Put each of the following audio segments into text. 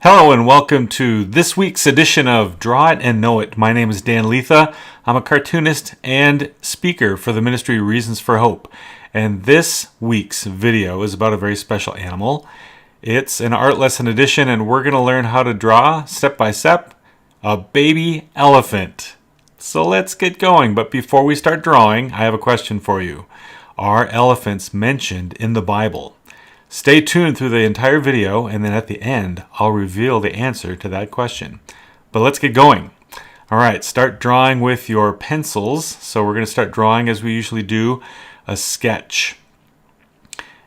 Hello and welcome to this week's edition of Draw It and Know It. My name is Dan Letha. I'm a cartoonist and speaker for the ministry Reasons for Hope. And this week's video is about a very special animal. It's an art lesson edition and we're going to learn how to draw, step by step, a baby elephant. So let's get going. But before we start drawing, I have a question for you. Are elephants mentioned in the Bible? Stay tuned through the entire video, and then at the end, I'll reveal the answer to that question. But let's get going. All right, start drawing with your pencils. So we're going to start drawing as we usually do, a sketch.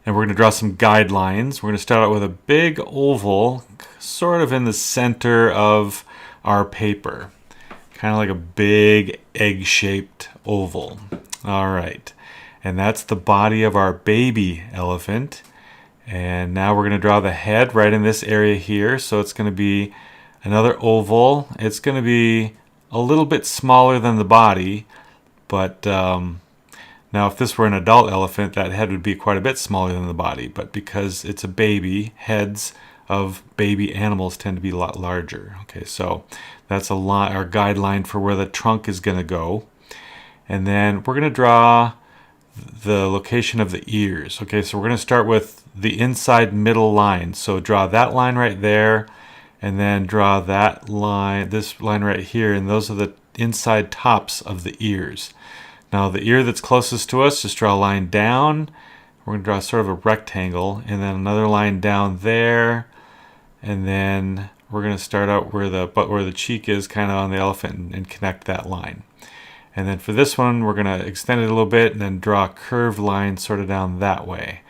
And we're going to draw some guidelines. We're going to start out with a big oval, sort of in the center of our paper. Kind of like a big egg-shaped oval. All right, and that's the body of our baby elephant. And now we're going to draw the head right in this area here. So it's going to be another oval. It's going to be a little bit smaller than the body. But now if this were an adult elephant, that head would be quite a bit smaller than the body. But because it's a baby, heads of baby animals tend to be a lot larger. Okay, so that's our guideline for where the trunk is going to go. And then we're going to draw the location of the ears. Okay, so we're going to start with the inside middle line. So draw that line right there, and then draw that line, this line right here, and those are the inside tops of the ears. Now the ear that's closest to us, just draw a line down. We're going to draw sort of a rectangle, and then another line down there, and then we're going to start out where the cheek is, kind of on the elephant, and connect that line. And then for this one, we're going to extend it a little bit and then draw a curved line sort of down that way.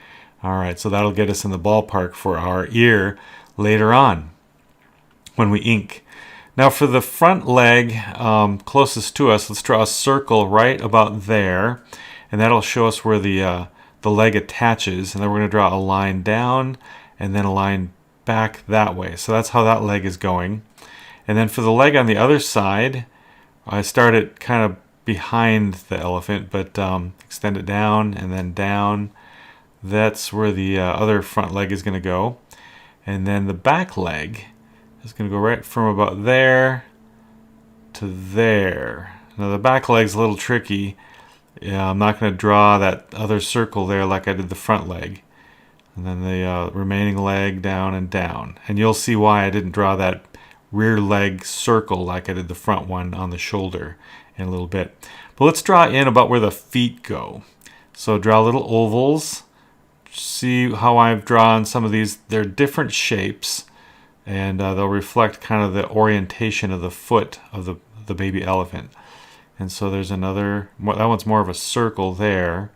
All right, so that'll get us in the ballpark for our ear later on when we ink. Now for the front leg closest to us, let's draw a circle right about there. And that'll show us where the leg attaches. And then we're going to draw a line down and then a line back that way. So that's how that leg is going. And then for the leg on the other side, I started kind of behind the elephant, but extend it down and then down. That's where the other front leg is going to go. And then the back leg is going to go right from about there to there. Now the back leg's a little tricky. I'm not going to draw that other circle there like I did the front leg. And then the remaining leg down and down. And you'll see why I didn't draw that rear leg circle like I did the front one on the shoulder in a little bit. But let's draw in about where the feet go. So draw little ovals. See how I've drawn some of these. They're different shapes, and they'll reflect kind of the orientation of the foot of the baby elephant. And so there's another, that one's more of a circle there.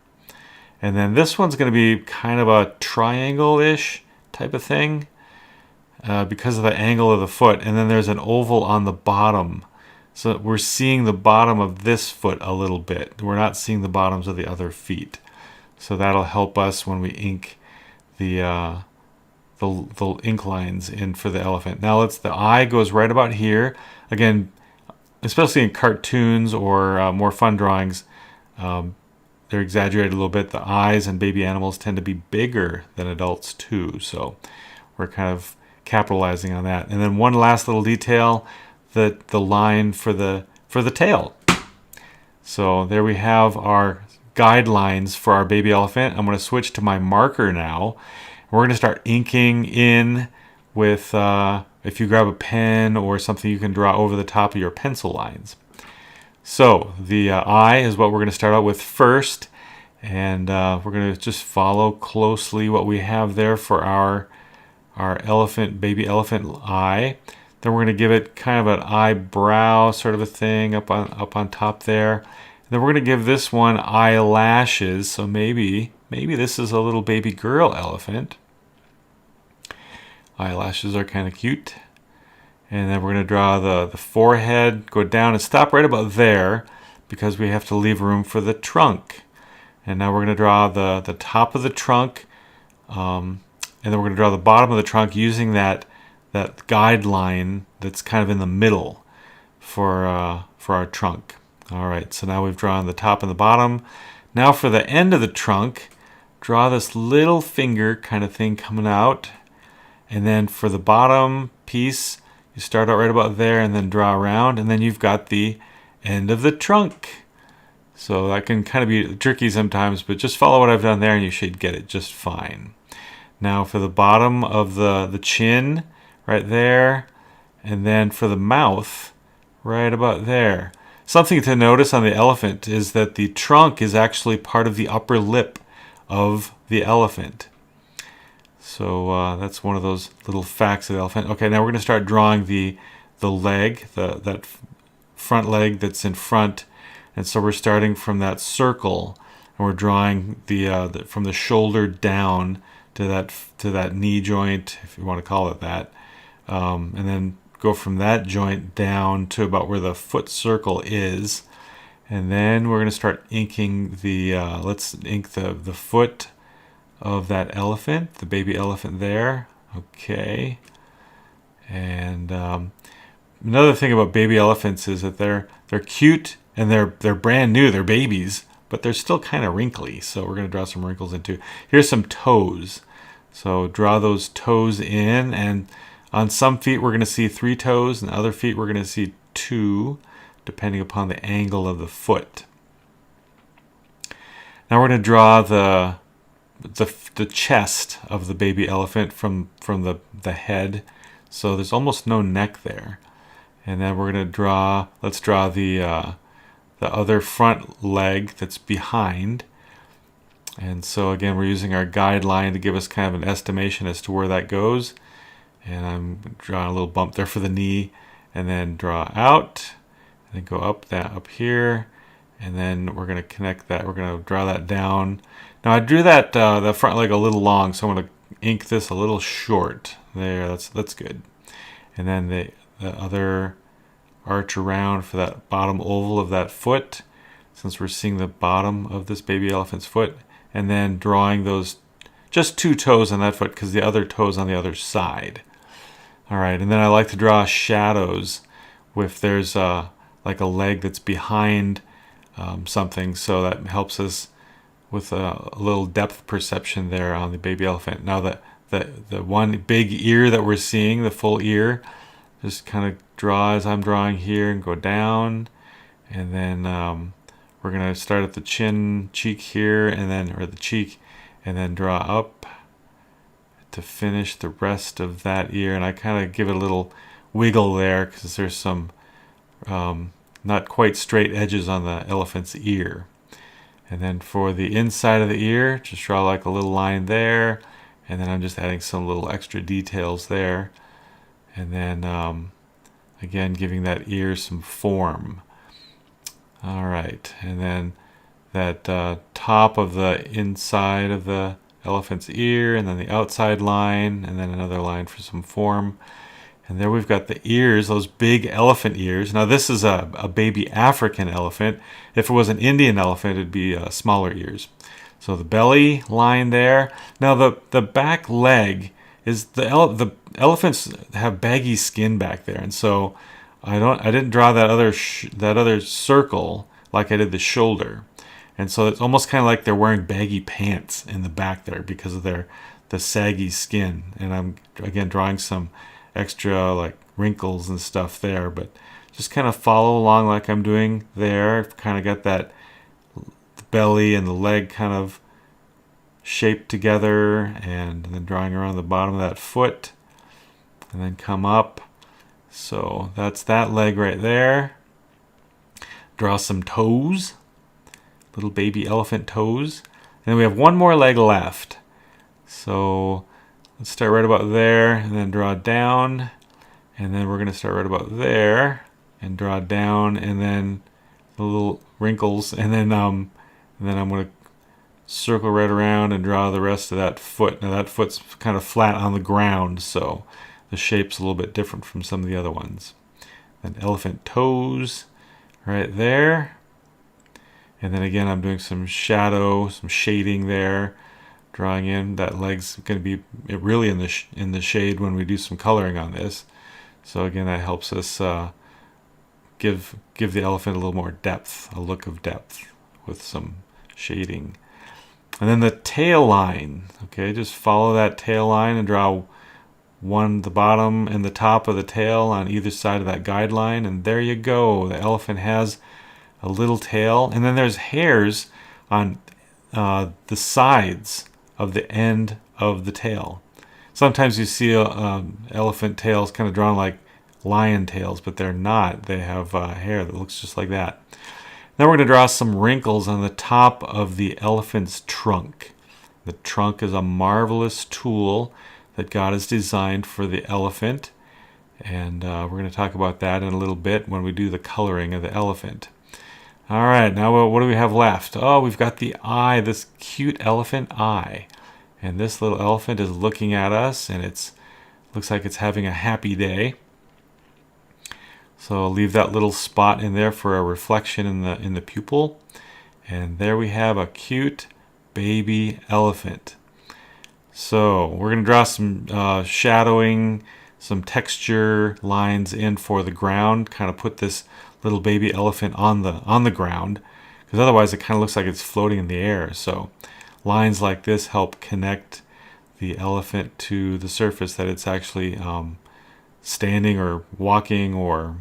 And then this one's going to be kind of a triangle-ish type of thing. Because of the angle of the foot. And then there's an oval on the bottom. So we're seeing the bottom of this foot a little bit. We're not seeing the bottoms of the other feet. So that'll help us when we ink the ink lines in for the elephant. Now the eye goes right about here. Again, especially in cartoons or more fun drawings, they're exaggerated a little bit. The eyes in baby animals tend to be bigger than adults too. So we're kind of capitalizing on that. And then one last little detail, the line for the tail. So there we have our guidelines for our baby elephant. I'm going to switch to my marker now. We're going to start inking in with, if you grab a pen or something, you can draw over the top of your pencil lines. So the eye is what we're going to start out with first. And we're going to just follow closely what we have there for our baby elephant eye. Then we're going to give it kind of an eyebrow sort of a thing up on top there. And then we're going to give this one eyelashes. So maybe this is a little baby girl elephant. Eyelashes are kind of cute. And then we're going to draw the forehead, go down and stop right about there because we have to leave room for the trunk. And now we're going to draw the top of the trunk. And then we're going to draw the bottom of the trunk using that guideline that's kind of in the middle for our trunk. All right, so now we've drawn the top and the bottom. Now for the end of the trunk, draw this little finger kind of thing coming out. And then for the bottom piece, you start out right about there and then draw around, and then you've got the end of the trunk. So that can kind of be tricky sometimes, but just follow what I've done there and you should get it just fine. Now for the bottom of the chin, right there, and then for the mouth, right about there. Something to notice on the elephant is that the trunk is actually part of the upper lip of the elephant. So that's one of those little facts of the elephant. Okay, now we're going to start drawing the leg, that front leg that's in front. And so we're starting from that circle, and we're drawing from the shoulder down to that knee joint, if you want to call it that, and then go from that joint down to about where the foot circle is, and then we're going to start inking let's ink the foot of that elephant, the baby elephant there. Okay, and another thing about baby elephants is that they're cute. And they're brand new, they're babies, but they're still kind of wrinkly. So we're going to draw some wrinkles into. Here's some toes. So draw those toes in, and on some feet we're going to see 3 toes, and other feet we're going to see 2, depending upon the angle of the foot. Now we're going to draw the chest of the baby elephant from the head. So there's almost no neck there. And then we're going to let's draw the other front leg that's behind. And so again, we're using our guideline to give us kind of an estimation as to where that goes. And I'm drawing a little bump there for the knee, and then draw out, and then go up here, and then we're going to connect that. We're going to draw that down. Now I drew that the front leg a little long, so I'm going to ink this a little short. There, that's good. And then the other arch around for that bottom oval of that foot, since we're seeing the bottom of this baby elephant's foot, and then drawing those just 2 toes on that foot because the other toe's on the other side. All right, and then I like to draw shadows if there's like a leg that's behind something, so that helps us with a little depth perception there on the baby elephant. Now the one big ear that we're seeing, the full ear, just kind of draw as I'm drawing here and go down, and then we're going to start at the cheek here, or the cheek, and then draw up to finish the rest of that ear. And I kind of give it a little wiggle there because there's some not quite straight edges on the elephant's ear. And then for the inside of the ear, just draw like a little line there, and then I'm just adding some little extra details there. And then again, giving that ear some form. All right, and then that top of the inside of the elephant's ear, and then the outside line, and then another line for some form. And there we've got the ears, those big elephant ears. Now this is a baby African elephant. If it was an Indian elephant, it'd be smaller ears. So the belly line there. Now the back leg is the elephants have baggy skin back there, and so I didn't draw that other circle like I did the shoulder, and so it's almost kind of like they're wearing baggy pants in the back there because of the saggy skin. And I'm again drawing some extra like wrinkles and stuff there, but just kind of follow along like I'm doing there. Kind of got that belly and the leg kind of shaped together, and then drawing around the bottom of that foot, and then come up. So that's that leg right there. Draw some toes, little baby elephant toes. And then we have one more leg left. So let's start right about there, and then draw down, and then we're going to start right about there and draw down, and then the little wrinkles, and then I'm going to circle right around and draw the rest of that foot. Now that foot's kind of flat on the ground, so the shape's a little bit different from some of the other ones. Then elephant toes right there, and then again I'm doing some shadow, some shading there, drawing in. That leg's going to be really in the shade when we do some coloring on this. So again, that helps us give the elephant a little more depth, a look of depth with some shading. And then the tail line, okay, just follow that tail line and draw one the bottom and the top of the tail on either side of that guideline, and there you go. The elephant has a little tail, and then there's hairs on the sides of the end of the tail. Sometimes you see elephant tails kind of drawn like lion tails, but they're not. They have hair that looks just like that. Now we're going to draw some wrinkles on the top of the elephant's trunk. The trunk is a marvelous tool that God has designed for the elephant, and we're going to talk about that in a little bit when we do the coloring of the elephant. All right, now what do we have left? Oh, we've got the eye, this cute elephant eye. And this little elephant is looking at us, and it looks like it's having a happy day. So I'll leave that little spot in there for a reflection in the pupil. And there we have a cute baby elephant. So we're going to draw some shadowing, some texture lines in for the ground, kind of put this little baby elephant on the ground, because otherwise it kind of looks like it's floating in the air. So lines like this help connect the elephant to the surface that it's actually standing or walking or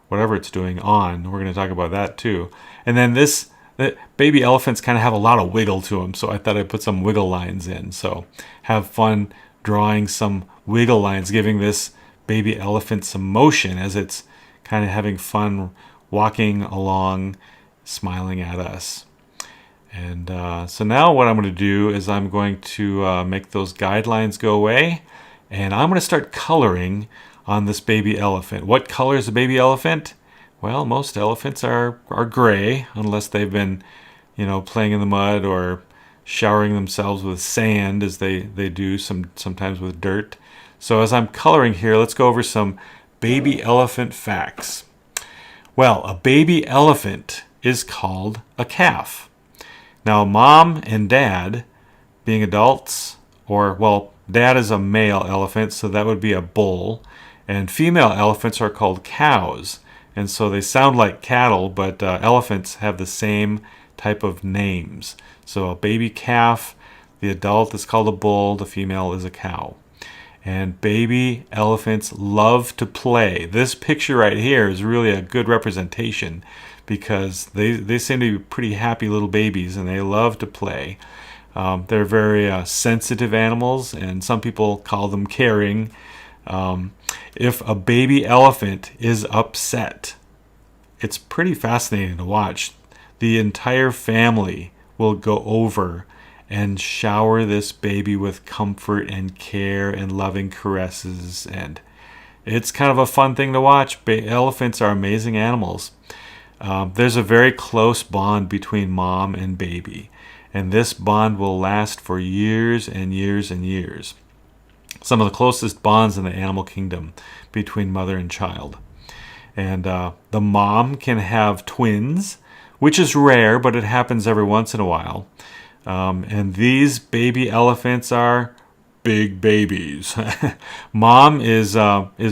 whatever it's doing on. We're going to talk about that too. And then the baby elephants kind of have a lot of wiggle to them, so I thought I'd put some wiggle lines in. So have fun drawing some wiggle lines, giving this baby elephant some motion as it's kind of having fun walking along, smiling at us. And so now what I'm going to do is I'm going to make those guidelines go away, and I'm going to start coloring on this baby elephant. What color is a baby elephant? Well, most elephants are gray, unless they've been, playing in the mud or showering themselves with sand, as they do sometimes with dirt. So as I'm coloring here, let's go over some baby elephant facts. Well, a baby elephant is called a calf. Now, mom and dad, being adults, dad is a male elephant, so that would be a bull, and female elephants are called cows, and so they sound like cattle, but elephants have the same type of names. So a baby calf, the adult is called a bull, the female is a cow. And baby elephants love to play. This picture right here is really a good representation, because they seem to be pretty happy little babies, and they love to play. They're very sensitive animals, and some people call them caring. If a baby elephant is upset, it's pretty fascinating to watch. The entire family will go over and shower this baby with comfort and care and loving caresses, and it's kind of a fun thing to watch. Elephants are amazing animals. There's a very close bond between mom and baby, and this bond will last for years and years and years. Some of the closest bonds in the animal kingdom between mother and child. And the mom can have twins, which is rare, but it happens every once in a while. And these baby elephants are big babies. Mom is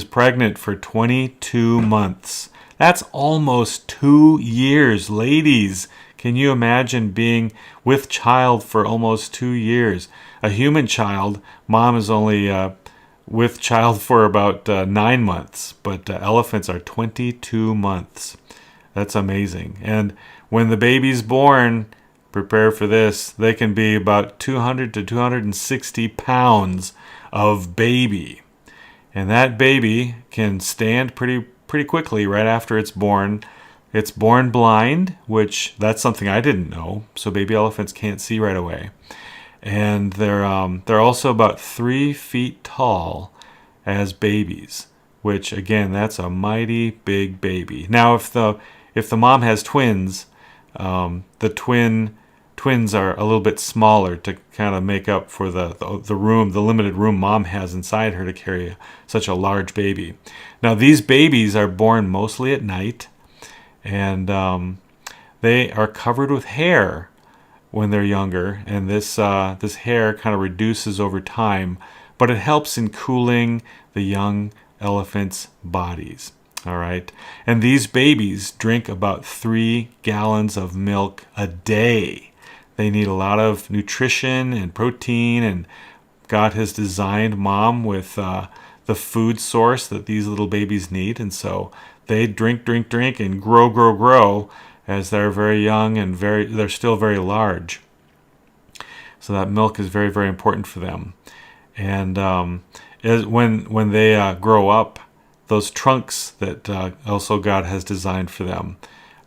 pregnant for 22 months. That's almost 2 years. Ladies, can you imagine being with child for almost 2 years? A human child, mom is only with child for about 9 months, but elephants are 22 months. That's amazing. And when the baby's born, prepare for this, they can be about 200 to 260 pounds of baby. And that baby can stand pretty quickly right after it's born. It's born blind, which that's something I didn't know. So baby elephants can't see right away. And they're also about 3 feet tall as babies, which again, that's a mighty big baby. Now, if the mom has twins, the twins are a little bit smaller to kind of make up for the limited room mom has inside her to carry such a large baby. Now, these babies are born mostly at night, and they are covered with hair when they're younger, and this hair kind of reduces over time, but it helps in cooling the young elephants' bodies. All right, and these babies drink about 3 gallons of milk a day. They need a lot of nutrition and protein, and God has designed mom with the food source that these little babies need, and so they drink, and grow as they're very young and they're still very large. So that milk is very, very important for them. And when they grow up, those trunks that also God has designed for them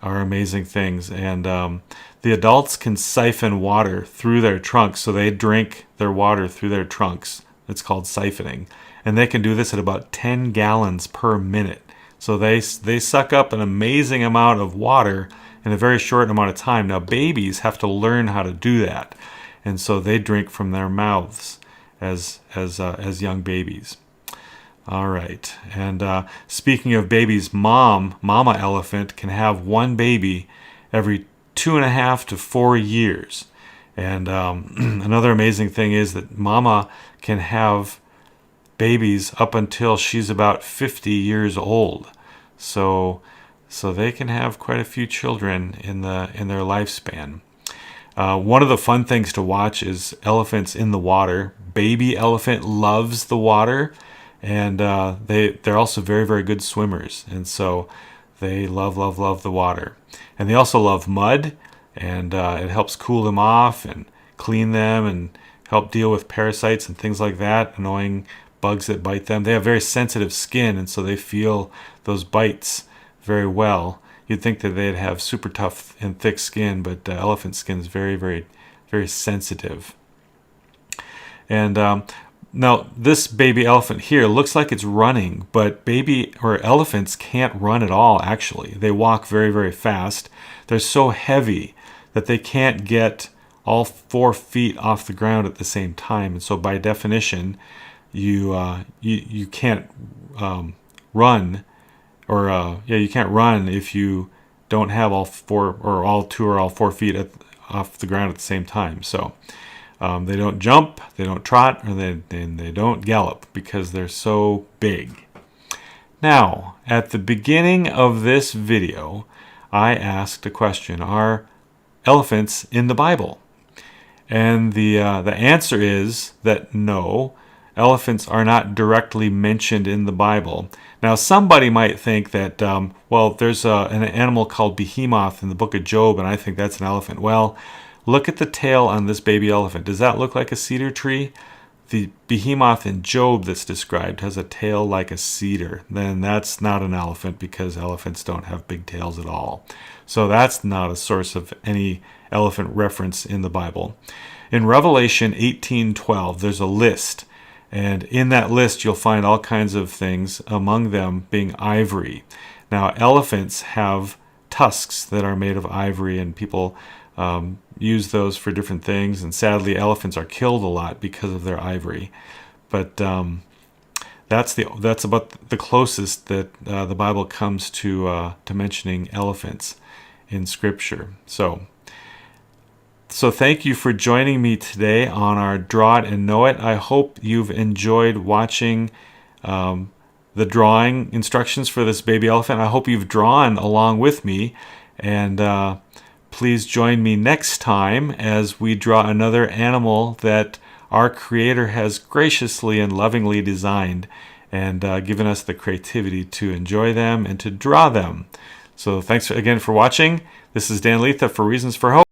are amazing things. And the adults can siphon water through their trunks, so they drink their water through their trunks. It's called siphoning. And they can do this at about 10 gallons per minute. So they suck up an amazing amount of water in a very short amount of time. Now, babies have to learn how to do that. And so they drink from their mouths as young babies. All right. And speaking of babies, mama elephant can have one baby every 2.5 to 4 years. And another amazing thing is that mama can have babies up until she's about 50 years old. So they can have quite a few children in their lifespan. One of the fun things to watch is elephants in the water. Baby elephant loves the water, and they're also very, very good swimmers, and so they love the water. And they also love mud, and it helps cool them off and clean them and help deal with parasites and things like that, annoying bugs that bite them. They have very sensitive skin, and so they feel those bites very well. You'd think that they'd have super tough and thick skin, but elephant skin is very, very, very sensitive. And now this baby elephant here looks like it's running, but elephants can't run at all, actually. They walk very, very fast. They're so heavy that they can't get all 4 feet off the ground at the same time. And so by definition, you can't run. You can't run if you don't have all 4 or all 2 or all 4 feet off the ground at the same time. So they don't jump, they don't trot, or they don't gallop because they're so big. Now, at the beginning of this video, I asked a question: are elephants in the Bible? And the answer is that no. Elephants are not directly mentioned in the Bible. Now, somebody might think that, there's an animal called Behemoth in the book of Job, and I think that's an elephant. Well, look at the tail on this baby elephant. Does that look like a cedar tree? The Behemoth in Job that's described has a tail like a cedar. Then that's not an elephant, because elephants don't have big tails at all. So that's not a source of any elephant reference in the Bible. In Revelation 18:12, there's a list. And in that list, you'll find all kinds of things, among them being ivory. Now, elephants have tusks that are made of ivory, and people use those for different things. And sadly, elephants are killed a lot because of their ivory. But that's about the closest that the Bible comes to mentioning elephants in Scripture. So thank you for joining me today on our Draw It and Know It. I hope you've enjoyed watching the drawing instructions for this baby elephant. I hope you've drawn along with me. And please join me next time as we draw another animal that our Creator has graciously and lovingly designed and given us the creativity to enjoy them and to draw them. So thanks again for watching. This is Dan Letha for Reasons for Hope.